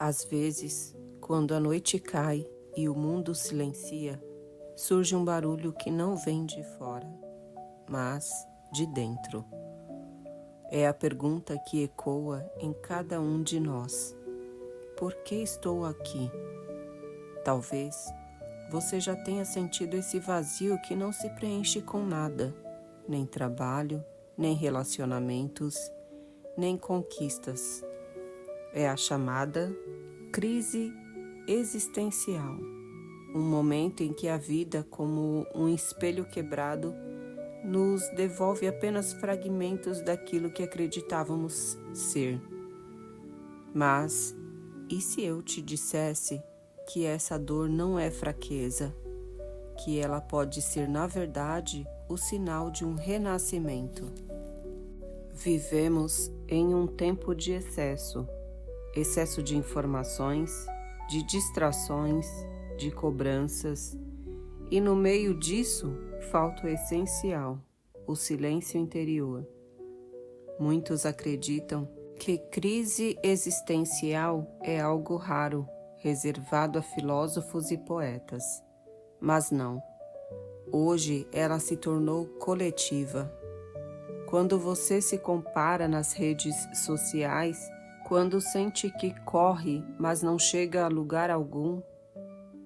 Às vezes, quando a noite cai e o mundo silencia, surge um barulho que não vem de fora, mas de dentro. É a pergunta que ecoa em cada um de nós. Por que estou aqui? Talvez você já tenha sentido esse vazio que não se preenche com nada, nem trabalho, nem relacionamentos, nem conquistas. É a chamada crise existencial, um momento em que a vida, como um espelho quebrado, nos devolve apenas fragmentos daquilo que acreditávamos ser. Mas, e se eu te dissesse que essa dor não é fraqueza, que ela pode ser, na verdade, o sinal de um renascimento? Vivemos em um tempo de excesso de informações, de distrações, de cobranças, e no meio disso falta o essencial, o silêncio interior. Muitos acreditam que crise existencial é algo raro, reservado a filósofos e poetas. Mas não. Hoje ela se tornou coletiva. Quando você se compara nas redes sociais, quando sente que corre, mas não chega a lugar algum,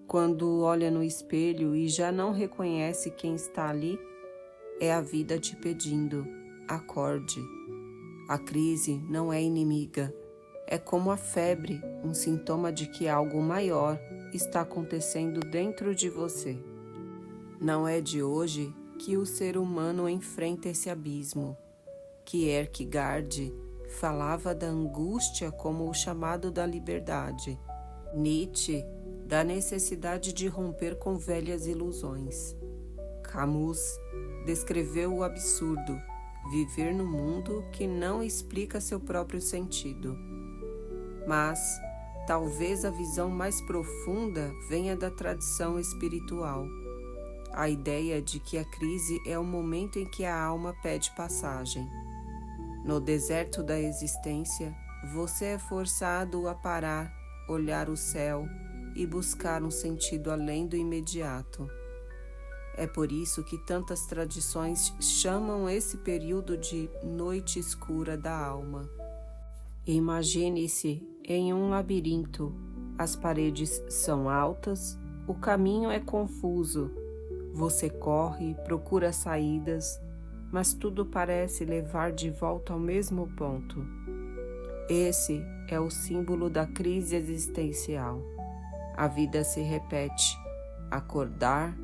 quando olha no espelho e já não reconhece quem está ali, é a vida te pedindo: acorde. A crise não é inimiga, é como a febre, um sintoma de que algo maior está acontecendo dentro de você. Não é de hoje que o ser humano enfrenta esse abismo, que Kierkegaard falava da angústia como o chamado da liberdade, Nietzsche da necessidade de romper com velhas ilusões. Camus descreveu o absurdo, viver no mundo que não explica seu próprio sentido. Mas talvez a visão mais profunda venha da tradição espiritual, a ideia de que a crise é o momento em que a alma pede passagem. No deserto da existência, você é forçado a parar, olhar o céu e buscar um sentido além do imediato. É por isso que tantas tradições chamam esse período de noite escura da alma. Imagine-se em um labirinto. As paredes são altas, o caminho é confuso. Você corre, procura saídas, mas tudo parece levar de volta ao mesmo ponto. Esse é o símbolo da crise existencial. A vida se repete: acordar,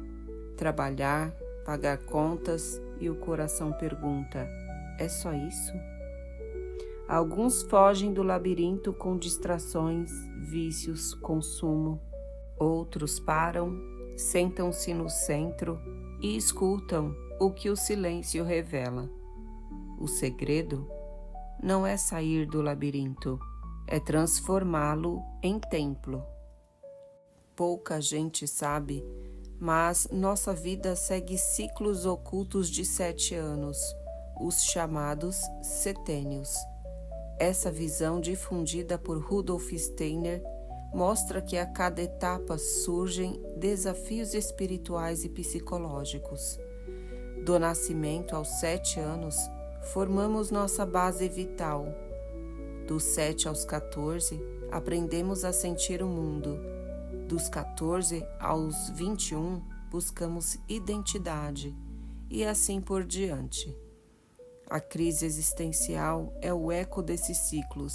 trabalhar, pagar contas, e o coração pergunta: é só isso? Alguns fogem do labirinto com distrações, vícios, consumo. Outros param, sentam-se no centro e escutam o que o silêncio revela. O segredo não é sair do labirinto, é transformá-lo em templo. Pouca gente sabe, mas nossa vida segue ciclos ocultos de 7 anos, os chamados setênios. Essa visão, difundida por Rudolf Steiner, mostra que a cada etapa surgem desafios espirituais e psicológicos. Do nascimento aos 7 anos, formamos nossa base vital. Dos 7 aos 14, aprendemos a sentir o mundo. Dos 14 aos 21, buscamos identidade, e assim por diante. A crise existencial é o eco desses ciclos.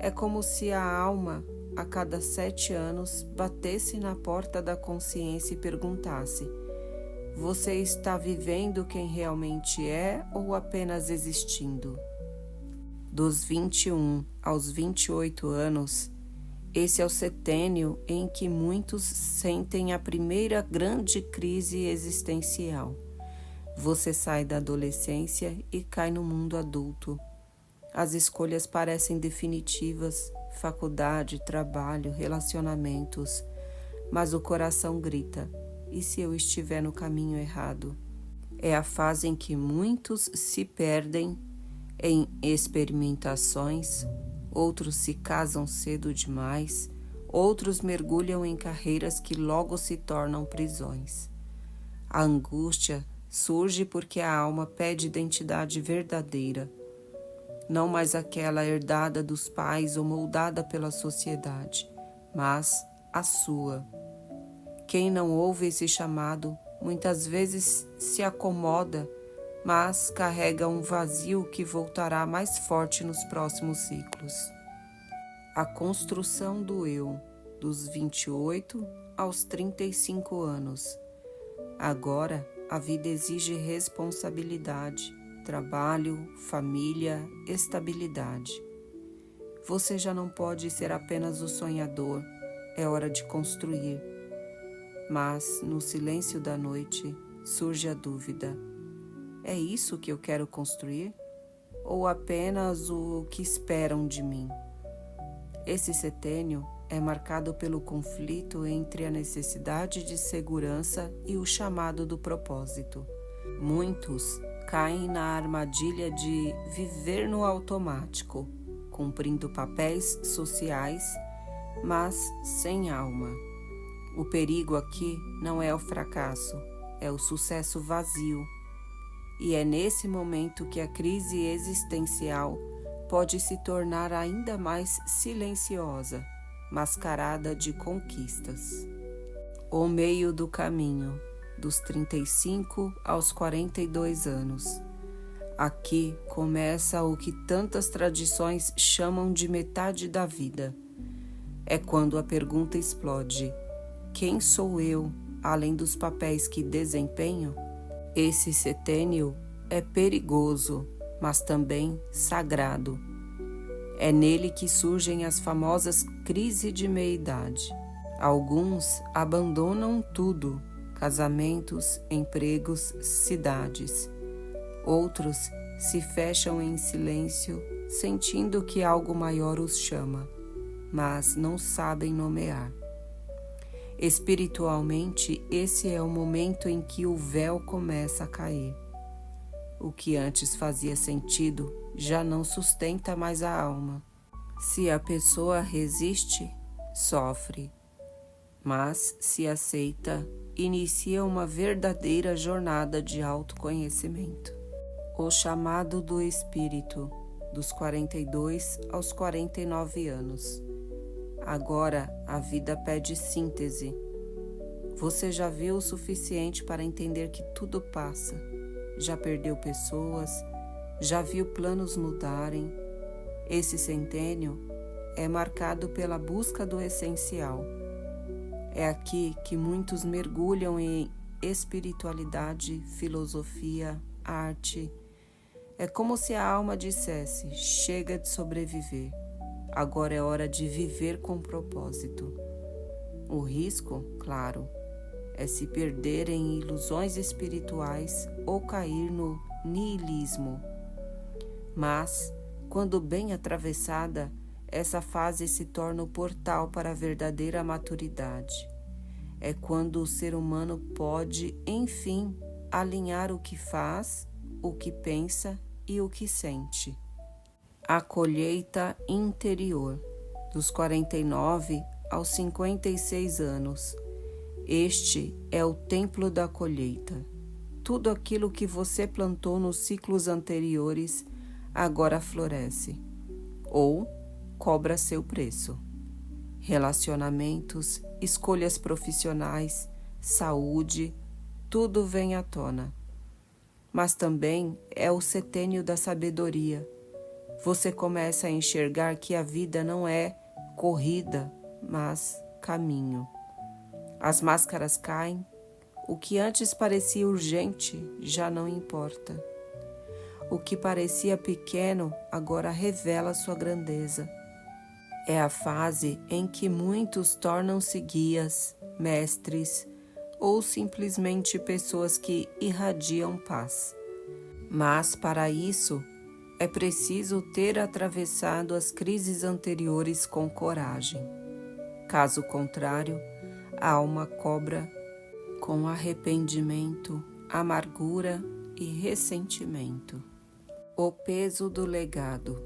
É como se a alma, a cada 7 anos, batesse na porta da consciência e perguntasse: você está vivendo quem realmente é ou apenas existindo? Dos 21 aos 28 anos, esse é o setênio em que muitos sentem a primeira grande crise existencial. Você sai da adolescência e cai no mundo adulto. As escolhas parecem definitivas: faculdade, trabalho, relacionamentos. Mas o coração grita: e se eu estiver no caminho errado? É a fase em que muitos se perdem em experimentações, outros se casam cedo demais, outros mergulham em carreiras que logo se tornam prisões. A angústia surge porque a alma pede identidade verdadeira, não mais aquela herdada dos pais ou moldada pela sociedade, mas a sua. Quem não ouve esse chamado muitas vezes se acomoda, mas carrega um vazio que voltará mais forte nos próximos ciclos. A construção do eu, dos 28 aos 35 anos. Agora, a vida exige responsabilidade, trabalho, família, estabilidade. Você já não pode ser apenas o sonhador, é hora de construir. Mas, no silêncio da noite, surge a dúvida: é isso que eu quero construir? Ou apenas o que esperam de mim? Esse setênio é marcado pelo conflito entre a necessidade de segurança e o chamado do propósito. Muitos caem na armadilha de viver no automático, cumprindo papéis sociais, mas sem alma. O perigo aqui não é o fracasso, é o sucesso vazio. E é nesse momento que a crise existencial pode se tornar ainda mais silenciosa, mascarada de conquistas. O meio do caminho, dos 35 aos 42 anos. Aqui começa o que tantas tradições chamam de metade da vida. É quando a pergunta explode: quem sou eu, além dos papéis que desempenho? Esse setênio é perigoso, mas também sagrado. É nele que surgem as famosas crises de meia-idade. Alguns abandonam tudo: casamentos, empregos, cidades. Outros se fecham em silêncio, sentindo que algo maior os chama, mas não sabem nomear. Espiritualmente, esse é o momento em que o véu começa a cair. O que antes fazia sentido já não sustenta mais a alma. Se a pessoa resiste, sofre. Mas, se aceita, inicia uma verdadeira jornada de autoconhecimento. O chamado do espírito, dos 42 aos 49 anos. Agora a vida pede síntese. Você já viu o suficiente para entender que tudo passa. Já perdeu pessoas, já viu planos mudarem. Esse centênio é marcado pela busca do essencial. É aqui que muitos mergulham em espiritualidade, filosofia, arte. É como se a alma dissesse: chega de sobreviver. Agora é hora de viver com propósito. O risco, claro, é se perder em ilusões espirituais ou cair no niilismo. Mas, quando bem atravessada, essa fase se torna o portal para a verdadeira maturidade. É quando o ser humano pode, enfim, alinhar o que faz, o que pensa e o que sente. A colheita interior, dos 49 aos 56 anos. Este é o templo da colheita. Tudo aquilo que você plantou nos ciclos anteriores agora floresce, ou cobra seu preço. Relacionamentos, escolhas profissionais, saúde, tudo vem à tona. Mas também é o setênio da sabedoria. Você começa a enxergar que a vida não é corrida, mas caminho. As máscaras caem, o que antes parecia urgente já não importa. O que parecia pequeno agora revela sua grandeza. É a fase em que muitos tornam-se guias, mestres ou simplesmente pessoas que irradiam paz. Mas para isso, é preciso ter atravessado as crises anteriores com coragem. Caso contrário, a alma cobra com arrependimento, amargura e ressentimento. O peso do legado,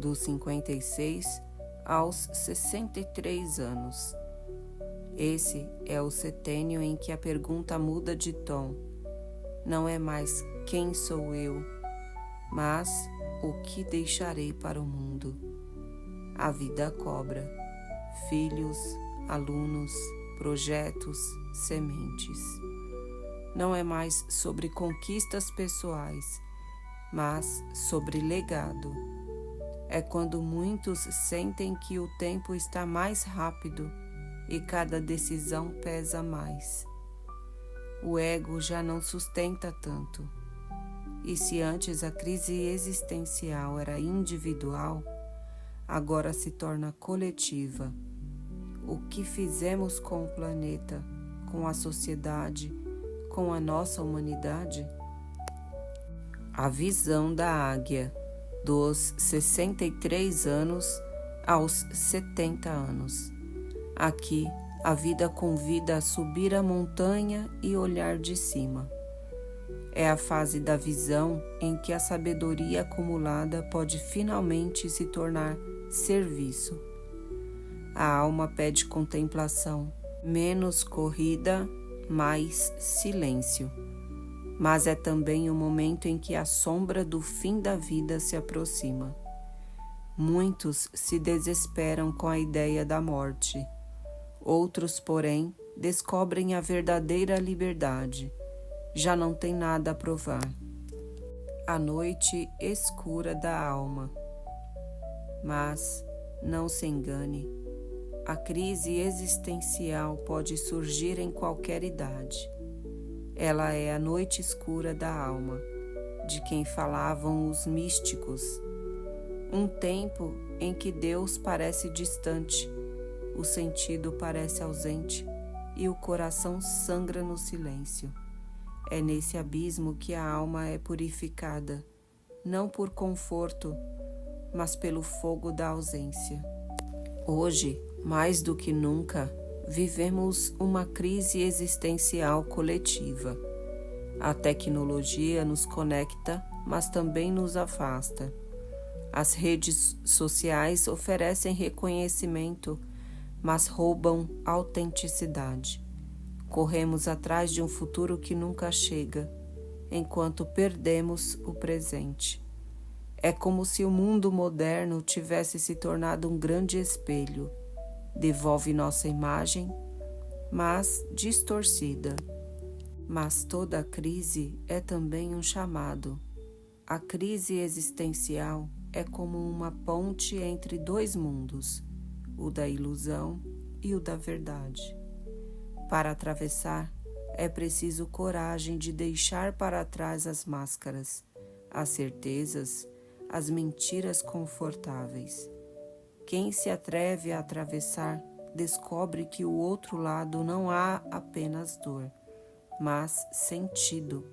dos 56 aos 63 anos. Esse é o setênio em que a pergunta muda de tom. Não é mais quem sou eu, mas o que deixarei para o mundo. A vida cobra, filhos, alunos, projetos, sementes. Não é mais sobre conquistas pessoais, mas sobre legado. É quando muitos sentem que o tempo está mais rápido e cada decisão pesa mais. O ego já não sustenta tanto. E se antes a crise existencial era individual, agora se torna coletiva. O que fizemos com o planeta, com a sociedade, com a nossa humanidade? A visão da águia, dos 63 anos aos 70 anos. Aqui, a vida convida a subir a montanha e olhar de cima. É a fase da visão em que a sabedoria acumulada pode finalmente se tornar serviço. A alma pede contemplação, menos corrida, mais silêncio. Mas é também o momento em que a sombra do fim da vida se aproxima. Muitos se desesperam com a ideia da morte. Outros, porém, descobrem a verdadeira liberdade. Já não tem nada a provar. A noite escura da alma. Mas, não se engane, a crise existencial pode surgir em qualquer idade. Ela é a noite escura da alma, de quem falavam os místicos. Um tempo em que Deus parece distante, o sentido parece ausente e o coração sangra no silêncio. É nesse abismo que a alma é purificada, não por conforto, mas pelo fogo da ausência. Hoje, mais do que nunca, vivemos uma crise existencial coletiva. A tecnologia nos conecta, mas também nos afasta. As redes sociais oferecem reconhecimento, mas roubam autenticidade. Corremos atrás de um futuro que nunca chega, enquanto perdemos o presente. É como se o mundo moderno tivesse se tornado um grande espelho. Devolve nossa imagem, mas distorcida. Mas toda crise é também um chamado. A crise existencial é como uma ponte entre dois mundos, o da ilusão e o da verdade. Para atravessar, é preciso coragem de deixar para trás as máscaras, as certezas, as mentiras confortáveis. Quem se atreve a atravessar descobre que o outro lado não há apenas dor, mas sentido.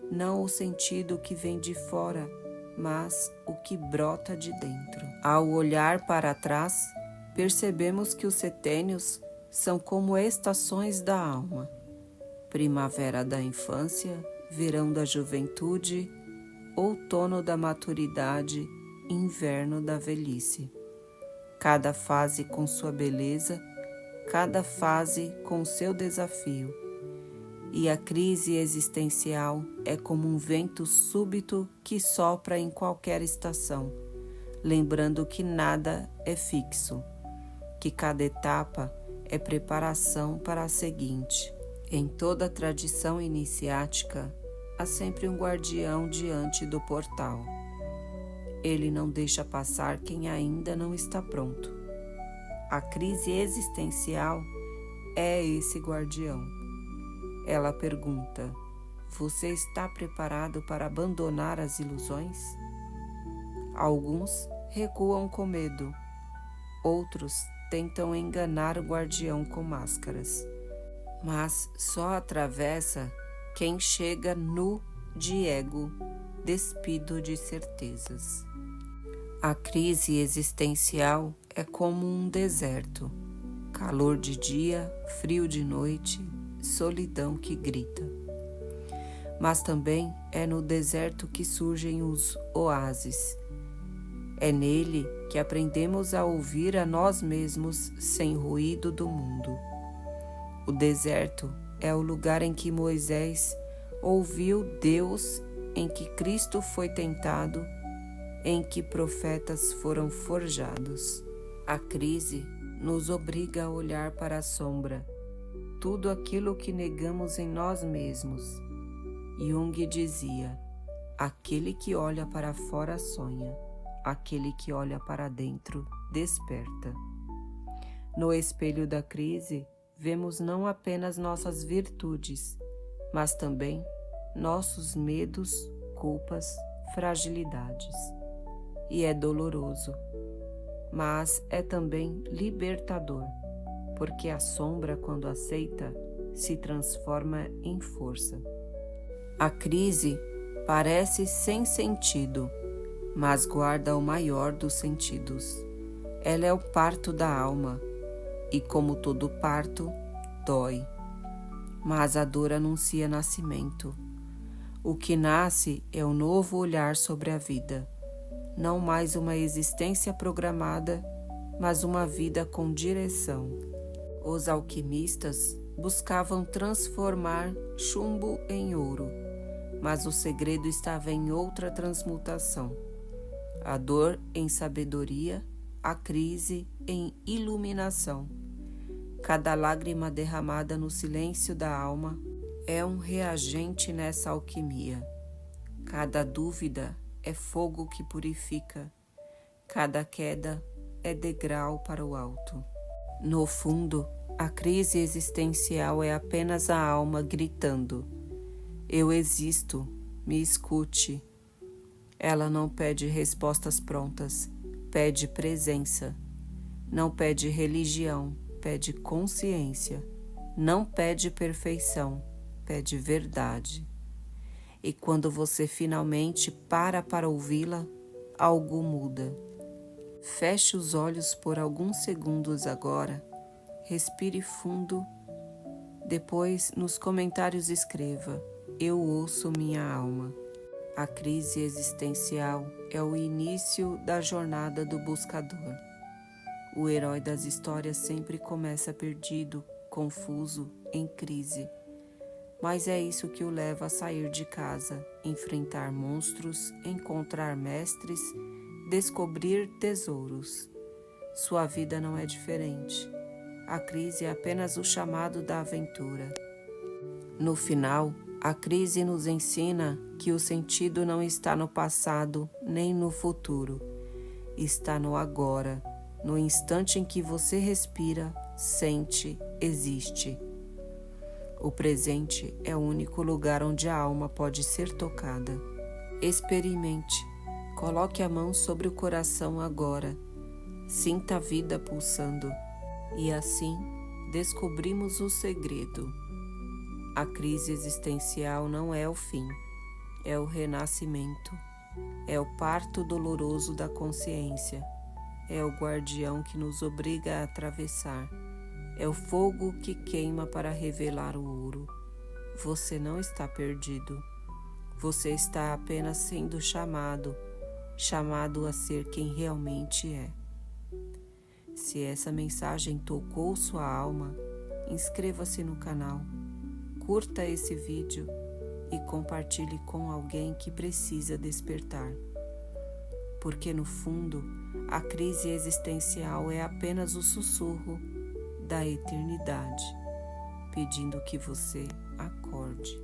Não o sentido que vem de fora, mas o que brota de dentro. Ao olhar para trás, percebemos que os setênios são como estações da alma. Primavera da infância, verão da juventude, outono da maturidade, inverno da velhice. Cada fase com sua beleza, cada fase com seu desafio. E a crise existencial é como um vento súbito que sopra em qualquer estação, lembrando que nada é fixo, que cada etapa é preparação para a seguinte. Em toda a tradição iniciática, há sempre um guardião diante do portal. Ele não deixa passar quem ainda não está pronto. A crise existencial é esse guardião. Ela pergunta: você está preparado para abandonar as ilusões? Alguns recuam com medo, outros tentam enganar o guardião com máscaras. Mas só atravessa quem chega nu de ego, despido de certezas. A crise existencial é como um deserto, calor de dia, frio de noite, solidão que grita. Mas também é no deserto que surgem os oásis. É nele que aprendemos a ouvir a nós mesmos sem ruído do mundo. O deserto é o lugar em que Moisés ouviu Deus, em que Cristo foi tentado, em que profetas foram forjados. A crise nos obriga a olhar para a sombra, tudo aquilo que negamos em nós mesmos. Jung dizia: aquele que olha para fora sonha, aquele que olha para dentro desperta. No espelho da crise, vemos não apenas nossas virtudes, mas também nossos medos, culpas, fragilidades. E é doloroso, mas é também libertador, porque a sombra, quando aceita, se transforma em força. A crise parece sem sentido, mas guarda o maior dos sentidos. Ela é o parto da alma, e como todo parto, dói. Mas a dor anuncia nascimento. O que nasce é um novo olhar sobre a vida, não mais uma existência programada, mas uma vida com direção. Os alquimistas buscavam transformar chumbo em ouro, mas o segredo estava em outra transmutação. A dor em sabedoria, a crise em iluminação. Cada lágrima derramada no silêncio da alma é um reagente nessa alquimia. Cada dúvida é fogo que purifica. Cada queda é degrau para o alto. No fundo, a crise existencial é apenas a alma gritando: eu existo, me escute. Ela não pede respostas prontas, pede presença. Não pede religião, pede consciência. Não pede perfeição, pede verdade. E quando você finalmente para ouvi-la, algo muda. Feche os olhos por alguns segundos agora, respire fundo. Depois, nos comentários escreva: eu ouço minha alma. A crise existencial é o início da jornada do buscador. O herói das histórias sempre começa perdido, confuso, em crise. Mas é isso que o leva a sair de casa, enfrentar monstros, encontrar mestres, descobrir tesouros. Sua vida não é diferente. A crise é apenas o chamado da aventura. No final, a crise nos ensina que o sentido não está no passado nem no futuro. Está no agora, no instante em que você respira, sente, existe. O presente é o único lugar onde a alma pode ser tocada. Experimente. Coloque a mão sobre o coração agora. Sinta a vida pulsando. E assim, descobrimos o segredo. A crise existencial não é o fim, é o renascimento. É o parto doloroso da consciência. É o guardião que nos obriga a atravessar. É o fogo que queima para revelar o ouro. Você não está perdido. Você está apenas sendo chamado a ser quem realmente é. Se essa mensagem tocou sua alma, inscreva-se no canal, curta esse vídeo e compartilhe com alguém que precisa despertar. Porque no fundo, a crise existencial é apenas o sussurro da eternidade, pedindo que você acorde.